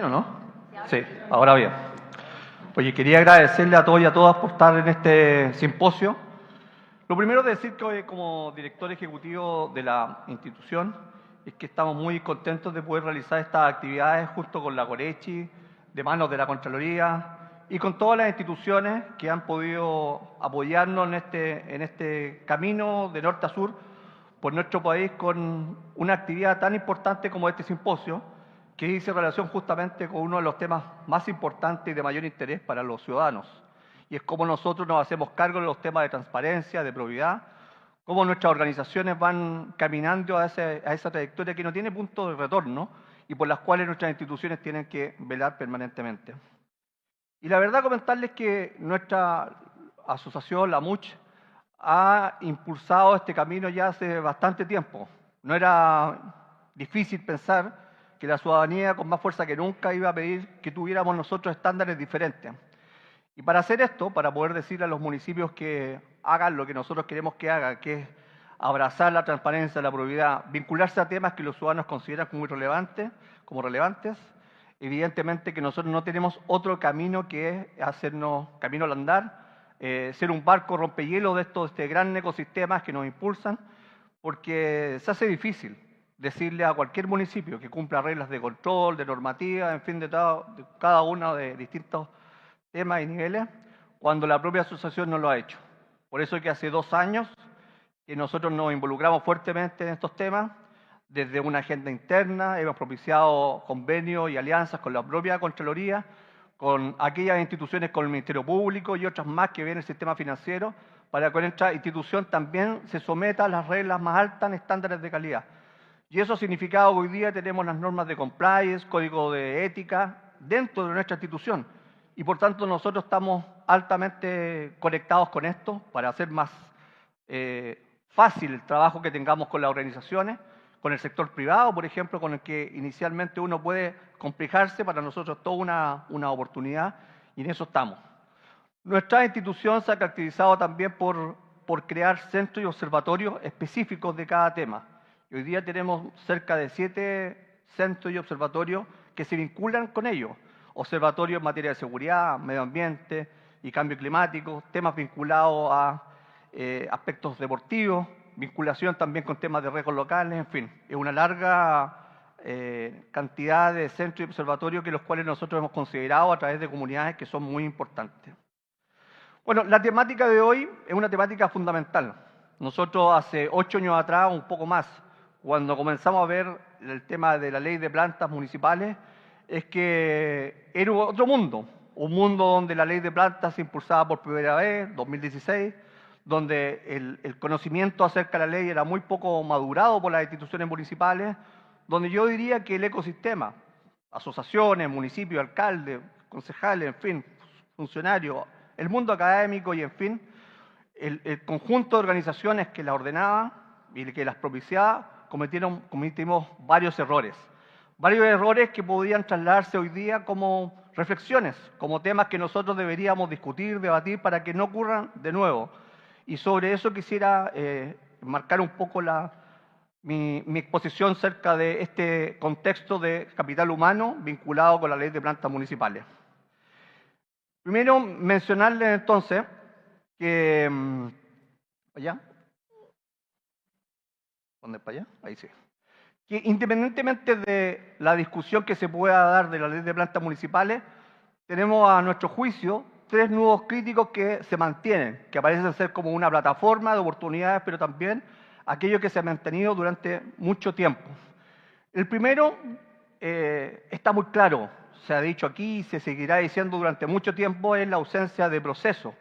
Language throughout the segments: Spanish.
¿Bien o no? Sí, ahora bien. Oye, quería agradecerle a todos y a todas por estar en este simposio. Lo primero de decir que hoy, como director ejecutivo de la institución, es que estamos muy contentos de poder realizar estas actividades junto con la Corechi, de manos de la Contraloría y con todas las instituciones que han podido apoyarnos en este camino de norte a sur por nuestro país con una actividad tan importante como este simposio, que dice relación justamente con uno de los temas más importantes y de mayor interés para los ciudadanos. Y es cómo nosotros nos hacemos cargo de los temas de transparencia, de probidad, cómo nuestras organizaciones van caminando a esa trayectoria que no tiene punto de retorno y por las cuales nuestras instituciones tienen que velar permanentemente. Y la verdad comentarles que nuestra asociación, la MUCH, ha impulsado este camino ya hace bastante tiempo. No era difícil pensar que la ciudadanía con más fuerza que nunca iba a pedir que tuviéramos nosotros estándares diferentes. Y para hacer esto, para poder decirle a los municipios que hagan lo que nosotros queremos que hagan, que es abrazar la transparencia, la probidad, vincularse a temas que los ciudadanos consideran como relevantes, evidentemente que nosotros no tenemos otro camino que es hacernos camino al andar, ser un barco rompehielo de este gran ecosistema que nos impulsan, porque se hace difícil decirle a cualquier municipio que cumpla reglas de control, de normativa, en fin, de cada uno de distintos temas y niveles, cuando la propia asociación no lo ha hecho. Por eso es que hace 2 años que nosotros nos involucramos fuertemente en estos temas, desde una agenda interna, hemos propiciado convenios y alianzas con la propia Contraloría, con aquellas instituciones con el Ministerio Público y otras más que ven el sistema financiero, para que nuestra institución también se someta a las reglas más altas en estándares de calidad. Y eso ha significado que hoy día tenemos las normas de compliance, código de ética, dentro de nuestra institución. Y por tanto nosotros estamos altamente conectados con esto para hacer más fácil el trabajo que tengamos con las organizaciones, con el sector privado, por ejemplo, con el que inicialmente uno puede complicarse, para nosotros es toda una oportunidad y en eso estamos. Nuestra institución se ha caracterizado también por crear centros y observatorios específicos de cada tema. Y hoy día tenemos cerca de 7 centros y observatorios que se vinculan con ellos. Observatorios en materia de seguridad, medio ambiente y cambio climático, temas vinculados a aspectos deportivos, vinculación también con temas de riesgos locales, en fin, es una larga cantidad de centros y observatorios que los cuales nosotros hemos considerado a través de comunidades que son muy importantes. Bueno, la temática de hoy es una temática fundamental. Nosotros hace 8 años atrás, un poco más, cuando comenzamos a ver el tema de la ley de plantas municipales, es que era otro mundo, un mundo donde la ley de plantas se impulsaba por primera vez, 2016, donde el conocimiento acerca de la ley era muy poco madurado por las instituciones municipales, donde yo diría que el ecosistema, asociaciones, municipios, alcaldes, concejales, en fin, funcionarios, el mundo académico y en fin, el conjunto de organizaciones que la ordenaba y que las propiciaba, cometimos varios errores que podían trasladarse hoy día como reflexiones, como temas que nosotros deberíamos discutir, debatir para que no ocurran de nuevo. Y sobre eso quisiera marcar un poco mi exposición cerca de este contexto de capital humano vinculado con la ley de plantas municipales. Primero, mencionarles entonces que... ¿allá? ¿Dónde es para allá? Ahí sí. Que independientemente de la discusión que se pueda dar de la ley de plantas municipales, tenemos a nuestro juicio 3 nudos críticos que se mantienen, que parecen ser como una plataforma de oportunidades, pero también aquello que se ha mantenido durante mucho tiempo. El primero está muy claro, se ha dicho aquí y se seguirá diciendo durante mucho tiempo, es la ausencia de proceso.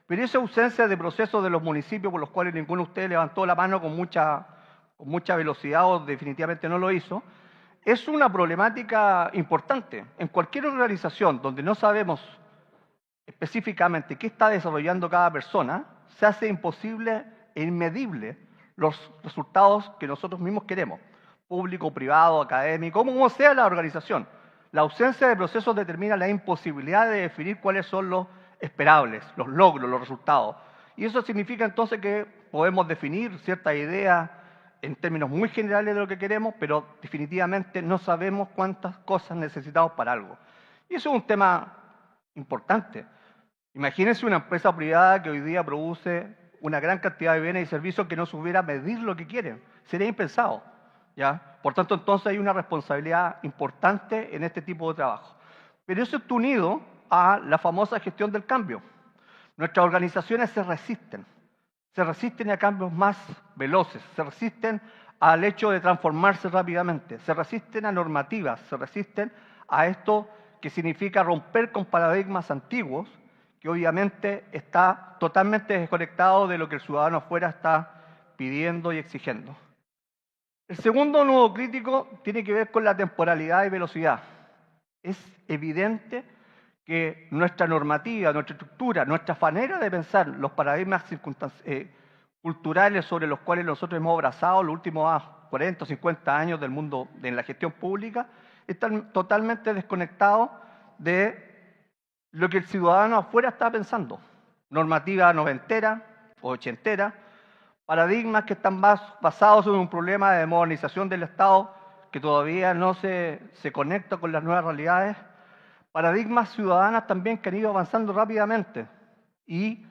Pero esa ausencia de proceso de los municipios, por los cuales ninguno de ustedes levantó la mano con mucha velocidad o definitivamente no lo hizo, es una problemática importante. En cualquier organización donde no sabemos específicamente qué está desarrollando cada persona, se hace imposible e inmedible los resultados que nosotros mismos queremos, público, privado, académico, como sea la organización. La ausencia de procesos determina la imposibilidad de definir cuáles son los esperables, los logros, los resultados. Y eso significa entonces que podemos definir ciertas ideas en términos muy generales de lo que queremos, pero definitivamente no sabemos cuántas cosas necesitamos para algo. Y eso es un tema importante. Imagínense una empresa privada que hoy día produce una gran cantidad de bienes y servicios que no supiera medir lo que quieren. Sería impensado, ¿ya? Por tanto, entonces hay una responsabilidad importante en este tipo de trabajo. Pero eso está unido a la famosa gestión del cambio. Nuestras organizaciones se resisten a cambios más veloces, se resisten al hecho de transformarse rápidamente, se resisten a normativas, se resisten a esto que significa romper con paradigmas antiguos, que obviamente está totalmente desconectado de lo que el ciudadano afuera está pidiendo y exigiendo. El segundo nudo crítico tiene que ver con la temporalidad y velocidad. Es evidente que nuestra normativa, nuestra estructura, nuestra manera de pensar, los paradigmas culturales sobre los cuales nosotros hemos abrazado los últimos 40 o 50 años del mundo de la gestión pública, están totalmente desconectados de lo que el ciudadano afuera está pensando. Normativa noventera o ochentera, paradigmas que están más basados en un problema de modernización del Estado que todavía no se conecta con las nuevas realidades, paradigmas ciudadanas también que han ido avanzando rápidamente y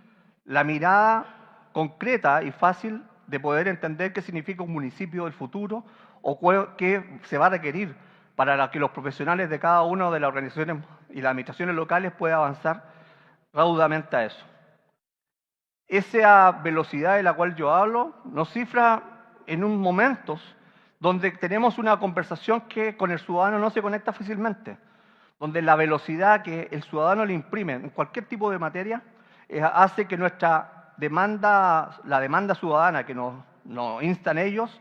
la mirada concreta y fácil de poder entender qué significa un municipio del futuro o qué se va a requerir para que los profesionales de cada una de las organizaciones y las administraciones locales puedan avanzar raudamente a eso. Esa velocidad de la cual yo hablo nos cifra en un momentos donde tenemos una conversación que con el ciudadano no se conecta fácilmente, donde la velocidad que el ciudadano le imprime en cualquier tipo de materia hace que nuestra demanda, la demanda ciudadana que nos instan ellos,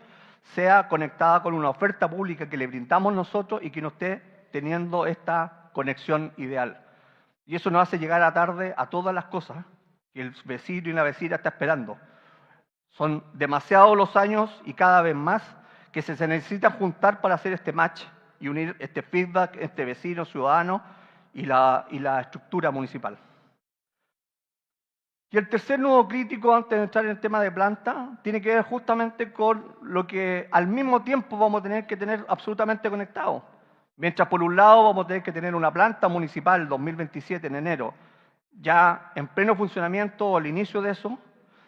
sea conectada con una oferta pública que le brindamos nosotros y que no esté teniendo esta conexión ideal. Y eso nos hace llegar a tarde a todas las cosas que el vecino y la vecina está esperando. Son demasiados los años y cada vez más que se necesitan juntar para hacer este match y unir este feedback entre vecinos, ciudadanos y la estructura municipal. Y el tercer nudo crítico, antes de entrar en el tema de planta, tiene que ver justamente con lo que al mismo tiempo vamos a tener que tener absolutamente conectado. Mientras por un lado vamos a tener que tener una planta municipal 2027 en enero, ya en pleno funcionamiento o al inicio de eso,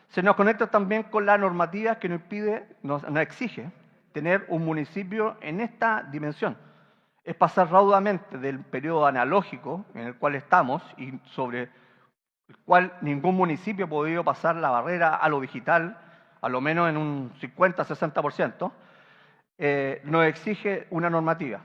se nos conecta también con la normativa que nos impide, nos exige tener un municipio en esta dimensión. Es pasar raudamente del periodo analógico en el cual estamos y sobre el cual ningún municipio ha podido pasar la barrera a lo digital, a lo menos en un 50-60%, nos exige una normativa.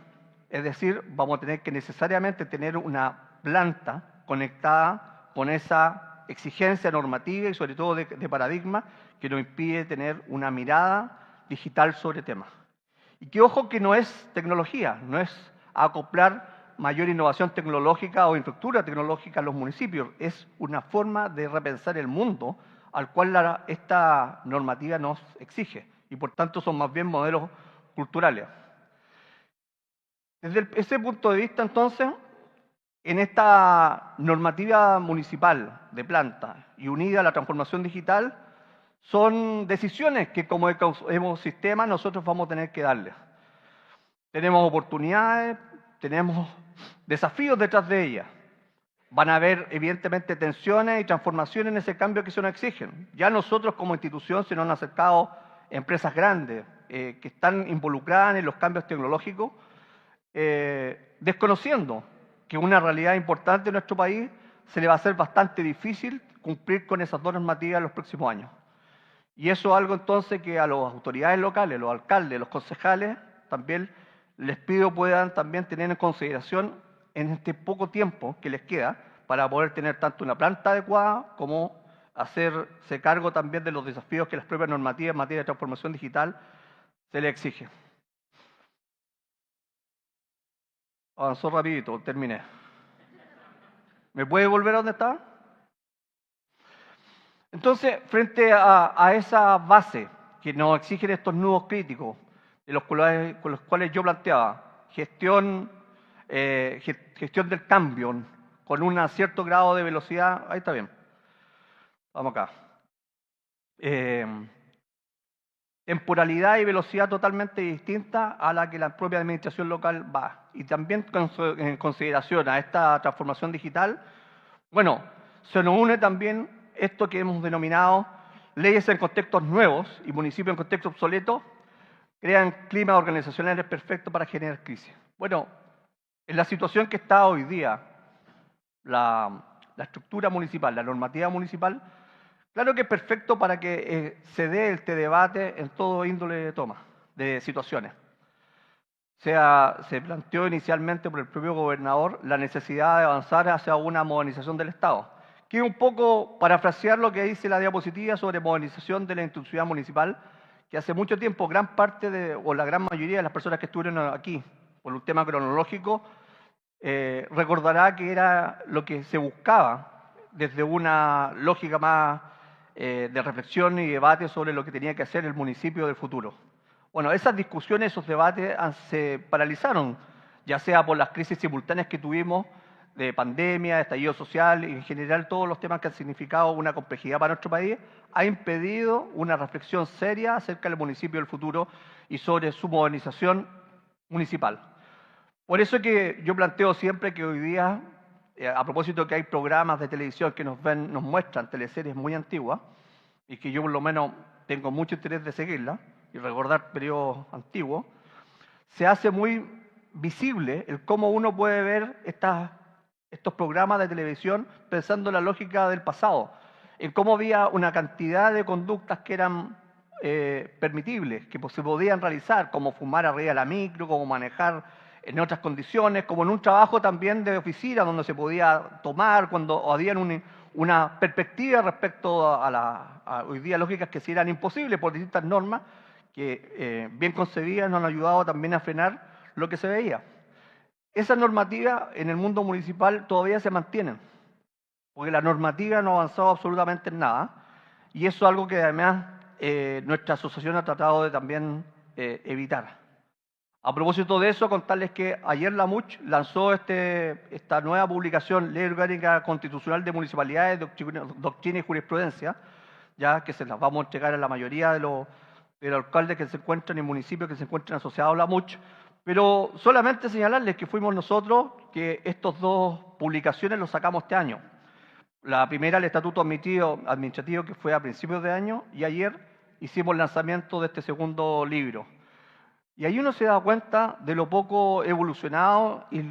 Es decir, vamos a tener que necesariamente tener una planta conectada con esa exigencia normativa y sobre todo de paradigma que nos impide tener una mirada digital sobre temas. Y que ojo que no es tecnología, no es acoplar mayor innovación tecnológica o infraestructura tecnológica en los municipios. Es una forma de repensar el mundo al cual esta normativa nos exige y por tanto son más bien modelos culturales. Desde ese punto de vista, entonces, en esta normativa municipal de planta y unida a la transformación digital, son decisiones que como ecosistema nosotros vamos a tener que darles. Tenemos oportunidades, tenemos desafíos detrás de ellas. Van a haber, evidentemente, tensiones y transformaciones en ese cambio que se nos exigen. Ya nosotros como institución se nos han acercado empresas grandes que están involucradas en los cambios tecnológicos, desconociendo que una realidad importante en nuestro país se le va a hacer bastante difícil cumplir con esas dos normativas en los próximos años. Y eso es algo entonces que a las autoridades locales, los alcaldes, los concejales, también les pido puedan también tener en consideración en este poco tiempo que les queda para poder tener tanto una planta adecuada como hacerse cargo también de los desafíos que las propias normativas en materia de transformación digital se les exige. Avanzó rapidito, terminé. ¿Me puede volver a donde estaba? Entonces, frente a esa base que nos exigen estos nudos críticos, con los cuales yo planteaba, gestión del cambio con un cierto grado de velocidad, ahí está bien. Vamos acá. temporalidad y velocidad totalmente distinta a la que la propia administración local va. Y también en consideración a esta transformación digital, bueno, se nos une también esto que hemos denominado leyes en contextos nuevos y municipios en contextos obsoletos, crean climas organizacionales perfectos para generar crisis. Bueno, en la situación que está hoy día, la estructura municipal, la normativa municipal, claro que es perfecto para que se dé este debate en todo índole de toma de situaciones. Se planteó inicialmente por el propio gobernador la necesidad de avanzar hacia una modernización del Estado. Quiero un poco parafrasear lo que dice la diapositiva sobre modernización de la institucionalidad municipal, que hace mucho tiempo gran parte o la gran mayoría de las personas que estuvieron aquí, por un tema cronológico, recordará que era lo que se buscaba desde una lógica más de reflexión y debate sobre lo que tenía que hacer el municipio del futuro. Bueno, esas discusiones, esos debates se paralizaron, ya sea por las crisis simultáneas que tuvimos de pandemia, de estallido social y en general todos los temas que han significado una complejidad para nuestro país, ha impedido una reflexión seria acerca del municipio del futuro y sobre su modernización municipal. Por eso que yo planteo siempre que hoy día, a propósito que hay programas de televisión que nos muestran teleseries muy antiguas, y que yo por lo menos tengo mucho interés de seguirlas y recordar periodos antiguos, se hace muy visible el cómo uno puede ver estos programas de televisión pensando en la lógica del pasado, en cómo había una cantidad de conductas que eran permitibles, que se podían realizar, como fumar arriba de la micro, como manejar en otras condiciones, como en un trabajo también de oficina donde se podía tomar, cuando había una perspectiva respecto a hoy día lógicas que sí eran imposibles por distintas normas que bien concebidas nos han ayudado también a frenar lo que se veía. Esas normativas en el mundo municipal todavía se mantienen, porque la normativa no ha avanzado absolutamente en nada, y eso es algo que además nuestra asociación ha tratado de también evitar. A propósito de eso, contarles que ayer la MUCH lanzó esta nueva publicación, Ley Orgánica Constitucional de Municipalidades, Doctrina y Jurisprudencia, ya que se las vamos a entregar a la mayoría de los alcaldes que se encuentran en municipios que se encuentran asociados a la MUCH, pero solamente señalarles que fuimos nosotros que estas dos publicaciones los sacamos este año. La primera, el Estatuto Administrativo, que fue a principios de año, y ayer hicimos el lanzamiento de este segundo libro. Y ahí uno se da cuenta de lo poco evolucionado y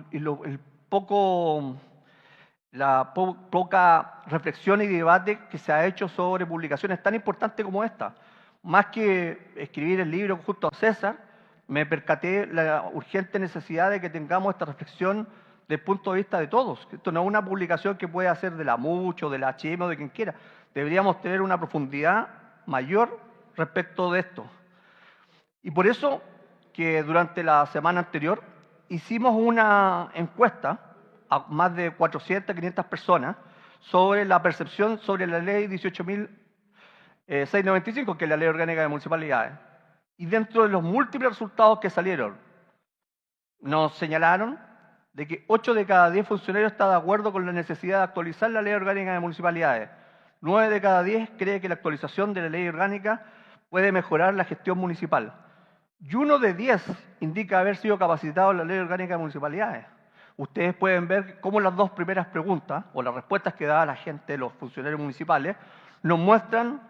la poca reflexión y debate que se ha hecho sobre publicaciones tan importantes como esta. Más que escribir el libro justo a César, me percaté la urgente necesidad de que tengamos esta reflexión desde el punto de vista de todos. Esto no es una publicación que puede hacer de la MUCH o de la HM o de quien quiera. Deberíamos tener una profundidad mayor respecto de esto. Y por eso que durante la semana anterior hicimos una encuesta a más de 400, 500 personas sobre la percepción sobre la ley 18.695, que es la Ley Orgánica de Municipalidades. Y dentro de los múltiples resultados que salieron, nos señalaron de que 8 de cada 10 funcionarios está de acuerdo con la necesidad de actualizar la Ley Orgánica de Municipalidades. 9 de cada 10 cree que la actualización de la ley orgánica puede mejorar la gestión municipal. Y 1 de 10 indica haber sido capacitado en la Ley Orgánica de Municipalidades. Ustedes pueden ver cómo las dos primeras preguntas, o las respuestas que da la gente, los funcionarios municipales, nos muestran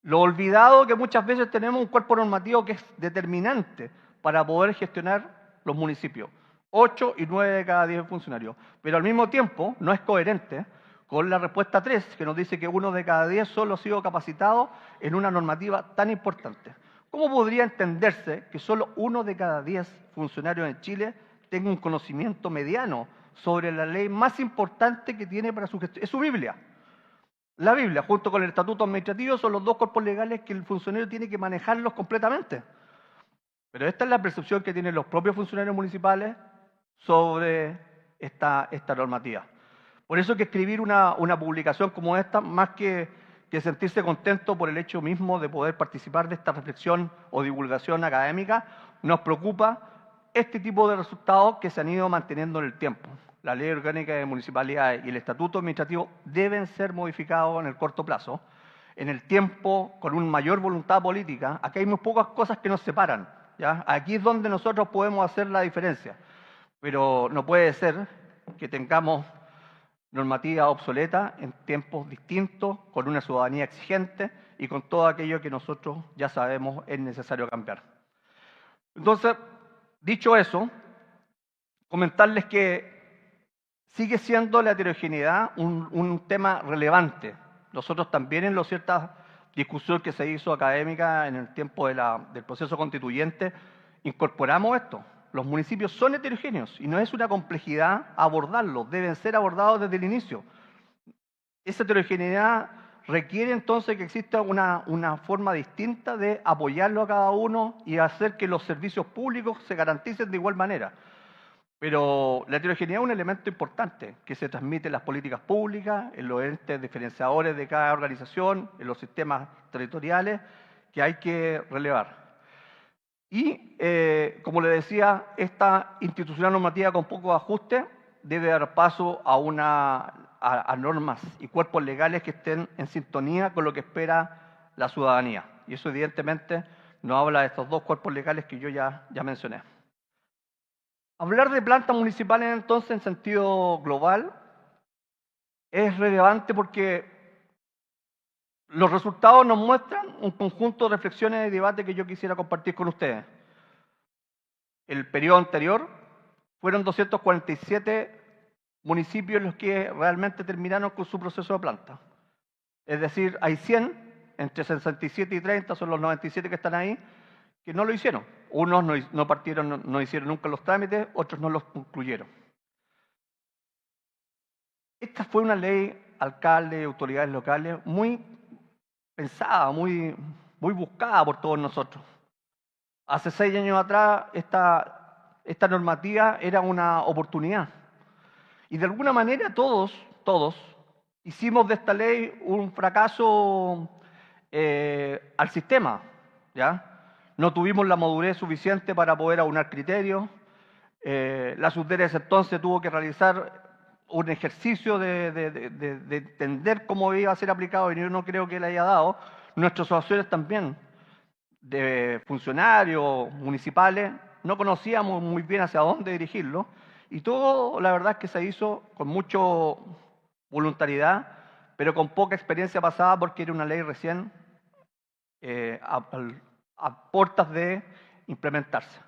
lo olvidado que muchas veces tenemos un cuerpo normativo que es determinante para poder gestionar los municipios. 8 y 9 de cada 10 funcionarios. Pero al mismo tiempo no es coherente con la respuesta 3, que nos dice que 1 de cada 10 solo ha sido capacitado en una normativa tan importante. ¿Cómo podría entenderse que solo 1 de cada 10 funcionarios en Chile tenga un conocimiento mediano sobre la ley más importante que tiene para su gestión? Es su Biblia. La Biblia, junto con el Estatuto Administrativo, son los dos cuerpos legales que el funcionario tiene que manejarlos completamente. Pero esta es la percepción que tienen los propios funcionarios municipales sobre esta normativa. Por eso que escribir una publicación como esta, más que sentirse contento por el hecho mismo de poder participar de esta reflexión o divulgación académica, nos preocupa este tipo de resultados que se han ido manteniendo en el tiempo. La Ley Orgánica de Municipalidades y el Estatuto Administrativo deben ser modificados en el corto plazo. en el tiempo, con una mayor voluntad política. Aquí hay muy pocas cosas que nos separan, ¿ya? Aquí es donde nosotros podemos hacer la diferencia, pero no puede ser que tengamos normativa obsoleta en tiempos distintos, con una ciudadanía exigente y con todo aquello que nosotros ya sabemos es necesario cambiar. Entonces, dicho eso, comentarles que sigue siendo la heterogeneidad un tema relevante. Nosotros también en la cierta discusión que se hizo académica en el tiempo del proceso constituyente, incorporamos esto. Los municipios son heterogéneos y no es una complejidad abordarlos, deben ser abordados desde el inicio. Esa heterogeneidad requiere entonces que exista una forma distinta de apoyarlo a cada uno y hacer que los servicios públicos se garanticen de igual manera. Pero la heterogeneidad es un elemento importante que se transmite en las políticas públicas, en los entes diferenciadores de cada organización, en los sistemas territoriales, que hay que relevar. Y, como le decía, esta institucional normativa con pocos ajustes debe dar paso a normas y cuerpos legales que estén en sintonía con lo que espera la ciudadanía. Y eso evidentemente nos habla de estos dos cuerpos legales que yo ya mencioné. Hablar de plantas municipales entonces en sentido global es relevante porque los resultados nos muestran un conjunto de reflexiones y debate que yo quisiera compartir con ustedes. El periodo anterior fueron 247 municipios los que realmente terminaron con su proceso de planta. Es decir, hay 100, entre 67 y 30 son los 97 que están ahí, que no lo hicieron. Unos no partieron, no hicieron nunca los trámites, otros no los concluyeron. Esta fue una ley, alcaldes y autoridades locales, muy pensada, muy buscada por todos nosotros. Hace 6 años atrás, esta normativa era una oportunidad. Y de alguna manera todos hicimos de esta ley un fracaso al sistema, ¿ya? No tuvimos la madurez suficiente para poder aunar criterios. La Subdere entonces tuvo que realizar un ejercicio de entender cómo iba a ser aplicado y yo no creo que le haya dado. Nuestras asociaciones también, de funcionarios municipales, no conocíamos muy bien hacia dónde dirigirlo y todo la verdad es que se hizo con mucha voluntariedad, pero con poca experiencia pasada porque era una ley recién a puertas de implementarse.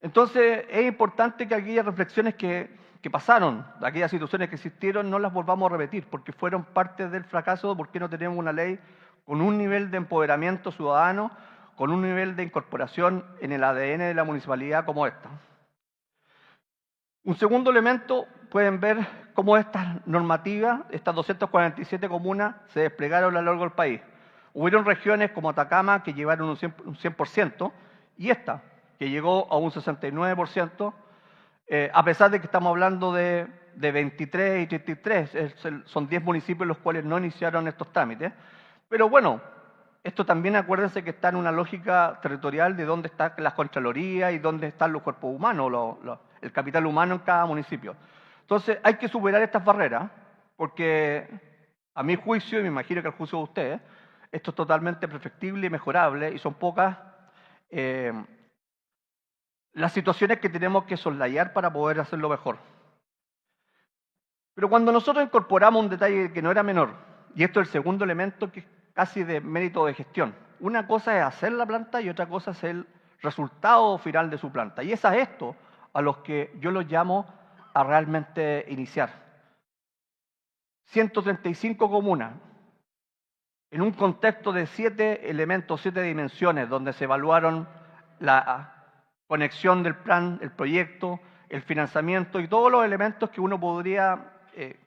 Entonces es importante que aquellas reflexiones que pasaron, aquellas situaciones que existieron, no las volvamos a repetir, porque fueron parte del fracaso, porque no tenemos una ley con un nivel de empoderamiento ciudadano, con un nivel de incorporación en el ADN de la municipalidad como esta. Un segundo elemento, pueden ver cómo estas normativas, estas 247 comunas, se desplegaron a lo largo del país. Hubieron regiones como Atacama que llevaron un 100% y esta, que llegó a un 69%, a pesar de que estamos hablando de 23 y 33, son 10 municipios los cuales no iniciaron estos trámites. Pero bueno, esto también acuérdense que está en una lógica territorial de dónde están las contralorías y dónde están los cuerpos humanos, el capital humano en cada municipio. Entonces hay que superar estas barreras porque a mi juicio, y me imagino que al juicio de ustedes, esto es totalmente perfectible y mejorable y son pocas las situaciones que tenemos que soslayar para poder hacerlo mejor. Pero cuando nosotros incorporamos un detalle que no era menor, y esto es el segundo elemento que es casi de mérito de gestión, una cosa es hacer la planta y otra cosa es el resultado final de su planta. Y es a esto a los que yo los llamo a realmente iniciar. 135 comunas, en un contexto de 7 elementos, 7 dimensiones, donde se evaluaron la conexión del plan, el proyecto, el financiamiento y todos los elementos que uno podría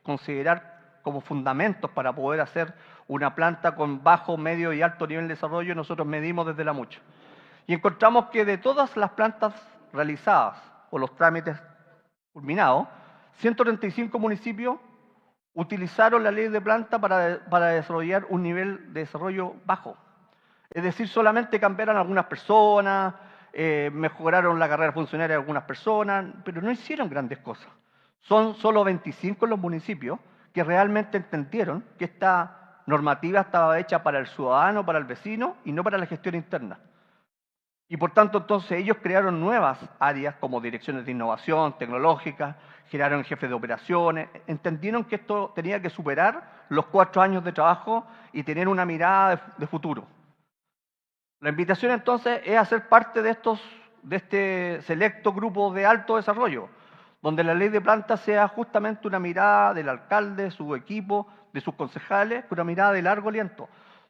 considerar como fundamentos para poder hacer una planta con bajo, medio y alto nivel de desarrollo, nosotros medimos desde la Mucha. Y encontramos que de todas las plantas realizadas o los trámites culminados, 135 municipios utilizaron la ley de planta para desarrollar un nivel de desarrollo bajo. Es decir, solamente cambiaron algunas personas, mejoraron la carrera funcionaria de algunas personas, pero no hicieron grandes cosas. Son solo 25 los municipios que realmente entendieron que esta normativa estaba hecha para el ciudadano, para el vecino, y no para la gestión interna. Y por tanto, entonces, ellos crearon nuevas áreas como direcciones de innovación tecnológica, crearon jefes de operaciones, entendieron que esto tenía que superar los 4 años de trabajo y tener una mirada de futuro. La invitación entonces es a ser parte de este selecto grupo de alto desarrollo, donde la ley de planta sea justamente una mirada del alcalde, su equipo, de sus concejales, una mirada de largo aliento,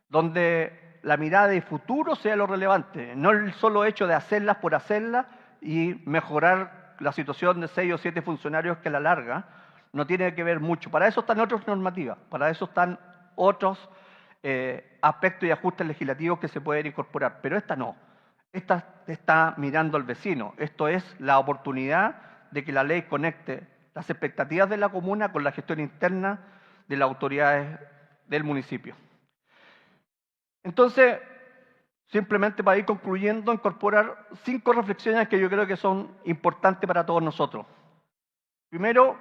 donde la mirada de futuro sea lo relevante, no el solo hecho de hacerlas por hacerlas y mejorar la situación de 6 o 7 funcionarios que a la larga no tiene que ver mucho. Para eso están otras normativas, para eso están otros aspectos y ajustes legislativos que se pueden incorporar, pero esta no. Esta está mirando al vecino. Esto es la oportunidad de que la ley conecte las expectativas de la comuna con la gestión interna de las autoridades del municipio. Entonces, simplemente para ir concluyendo, incorporar 5 reflexiones que yo creo que son importantes para todos nosotros. Primero,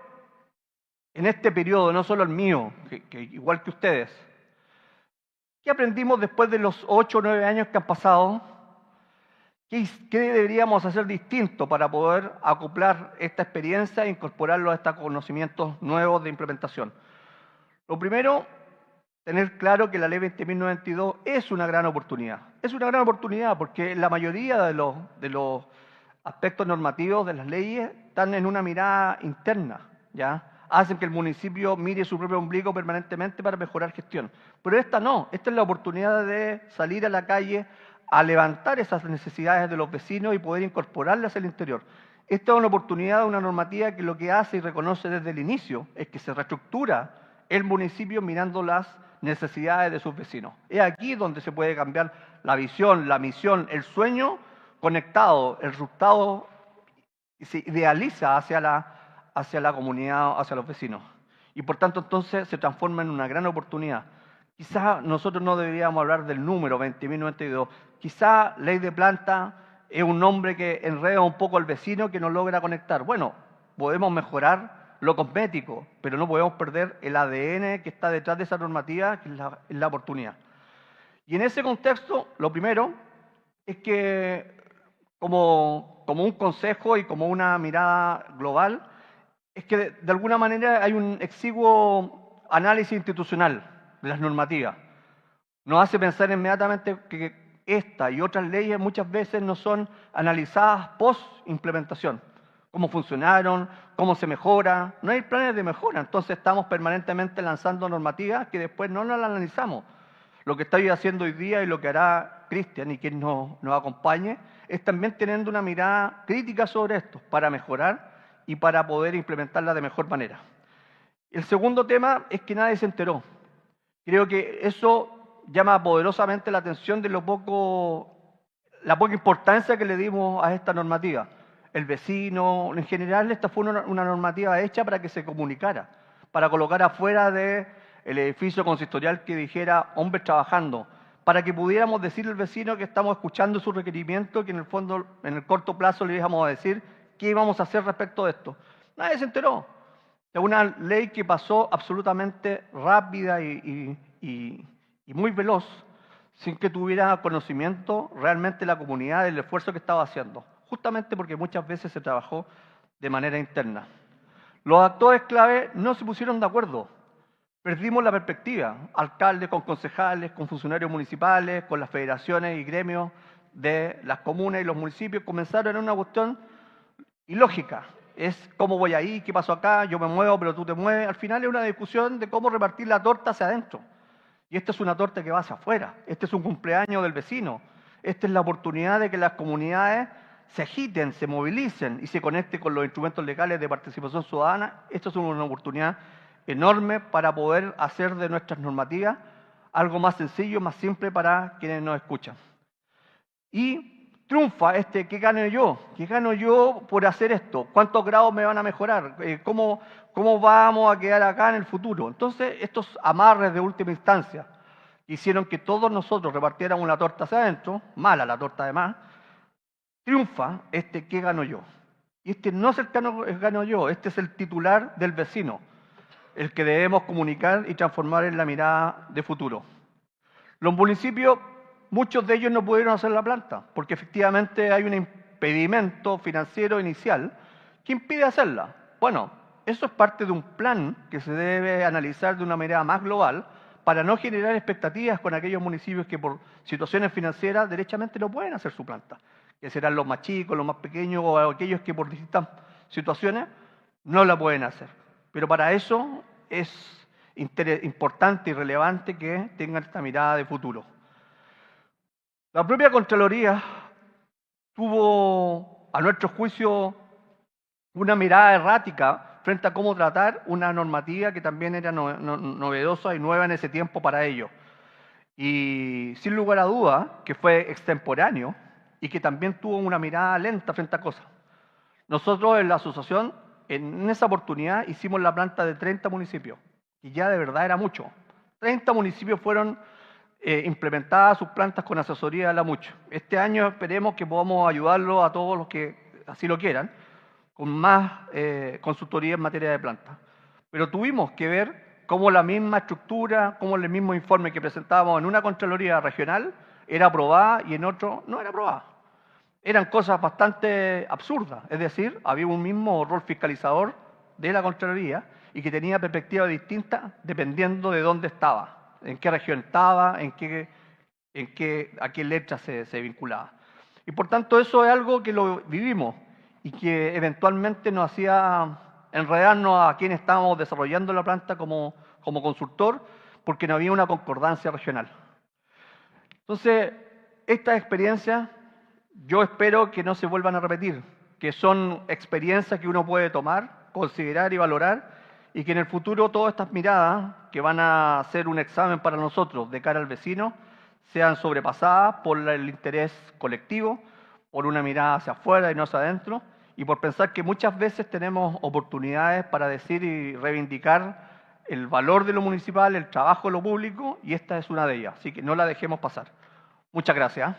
en este periodo, no solo el mío, que igual que ustedes, ¿qué aprendimos después de los 8 o 9 años que han pasado? ¿Qué deberíamos hacer distinto para poder acoplar esta experiencia e incorporarlo a estos conocimientos nuevos de implementación? Lo primero, tener claro que la Ley 20.092 es una gran oportunidad. Es una gran oportunidad porque la mayoría de los aspectos normativos de las leyes están en una mirada interna, ¿ya? Hacen que el municipio mire su propio ombligo permanentemente para mejorar gestión. Pero esta no, esta es la oportunidad de salir a la calle a levantar esas necesidades de los vecinos y poder incorporarlas al interior. Esta es una oportunidad de una normativa que lo que hace y reconoce desde el inicio es que se reestructura el municipio mirando las necesidades de sus vecinos. Es aquí donde se puede cambiar la visión, la misión, el sueño conectado, el resultado se idealiza hacia la comunidad, hacia los vecinos. Y por tanto entonces se transforma en una gran oportunidad. Quizá nosotros no deberíamos hablar del número 20.092. Quizá ley de planta es un nombre que enreda un poco al vecino que no logra conectar. Bueno, podemos mejorar lo cosmético, pero no podemos perder el ADN que está detrás de esa normativa, que es la oportunidad. Y en ese contexto, lo primero es que como un consejo y como una mirada global, es que de alguna manera hay un exiguo análisis institucional de las normativas. Nos hace pensar inmediatamente que esta y otras leyes muchas veces no son analizadas post-implementación. Cómo funcionaron, cómo se mejora. No hay planes de mejora, entonces estamos permanentemente lanzando normativas que después no las analizamos. Lo que estoy haciendo hoy día y lo que hará Cristian y quien nos acompañe es también teniendo una mirada crítica sobre esto para mejorar y para poder implementarla de mejor manera. El segundo tema es que nadie se enteró. Creo que eso llama poderosamente la atención de la poca importancia que le dimos a esta normativa. El vecino, en general, esta fue una normativa hecha para que se comunicara, para colocar afuera del edificio consistorial que dijera hombres trabajando, para que pudiéramos decirle al vecino que estamos escuchando su requerimiento, que en el fondo, en el corto plazo, le íbamos a decir qué íbamos a hacer respecto de esto. Nadie se enteró. Es una ley que pasó absolutamente rápida y muy veloz, sin que tuviera conocimiento realmente la comunidad del esfuerzo que estaba haciendo, justamente porque muchas veces se trabajó de manera interna. Los actores clave no se pusieron de acuerdo. Perdimos la perspectiva, alcaldes con concejales, con funcionarios municipales, con las federaciones y gremios de las comunas y los municipios, comenzaron en una cuestión ilógica. Es cómo voy ahí, qué pasó acá, yo me muevo, pero tú te mueves. Al final es una discusión de cómo repartir la torta hacia adentro. Y esta es una torta que va hacia afuera. Este es un cumpleaños del vecino. Esta es la oportunidad de que las comunidades se agiten, se movilicen y se conecten con los instrumentos legales de participación ciudadana. Esta es una oportunidad enorme para poder hacer de nuestras normativas algo más sencillo, más simple para quienes nos escuchan. Y triunfa ¿qué gano yo? ¿Qué gano yo por hacer esto? ¿Cuántos grados me van a mejorar? ¿Cómo vamos a quedar acá en el futuro? Entonces, estos amarres de última instancia hicieron que todos nosotros repartiéramos una torta hacia adentro, mala la torta además, triunfa ¿qué gano yo? Y no es el gano yo, este es el titular del vecino. el que debemos comunicar y transformar en la mirada de futuro. Los municipios, muchos de ellos no pudieron hacer la planta, porque efectivamente hay un impedimento financiero inicial que impide hacerla. Bueno, eso es parte de un plan que se debe analizar de una manera más global para no generar expectativas con aquellos municipios que por situaciones financieras derechamente no pueden hacer su planta, que serán los más chicos, los más pequeños o aquellos que por distintas situaciones no la pueden hacer. Pero para eso es importante y relevante que tengan esta mirada de futuro. La propia Contraloría tuvo, a nuestro juicio, una mirada errática frente a cómo tratar una normativa que también era novedosa y nueva en ese tiempo para ello. Y sin lugar a dudas, que fue extemporáneo y que también tuvo una mirada lenta frente a cosas. Nosotros en la asociación, en esa oportunidad, hicimos la planta de 30 municipios, y ya de verdad era mucho. 30 municipios fueron implementadas sus plantas con asesoría de la Mucho. Este año esperemos que podamos ayudarlos a todos los que así lo quieran, con más consultoría en materia de planta. Pero tuvimos que ver cómo la misma estructura, cómo el mismo informe que presentábamos en una Contraloría regional era aprobada y en otro no era aprobada. Eran cosas bastante absurdas, es decir, había un mismo rol fiscalizador de la Contraloría y que tenía perspectivas distintas dependiendo de dónde estaba, en qué región estaba, a qué letra se vinculaba. Y por tanto eso es algo que lo vivimos y que eventualmente nos hacía enredarnos a quienes estábamos desarrollando la planta como consultor, porque no había una concordancia regional. Entonces, estas experiencias yo espero que no se vuelvan a repetir, que son experiencias que uno puede tomar, considerar y valorar, y que en el futuro todas estas miradas, que van a ser un examen para nosotros de cara al vecino, sean sobrepasadas por el interés colectivo, por una mirada hacia afuera y no hacia adentro, y por pensar que muchas veces tenemos oportunidades para decir y reivindicar el valor de lo municipal, el trabajo de lo público, y esta es una de ellas, así que no la dejemos pasar. Muchas gracias.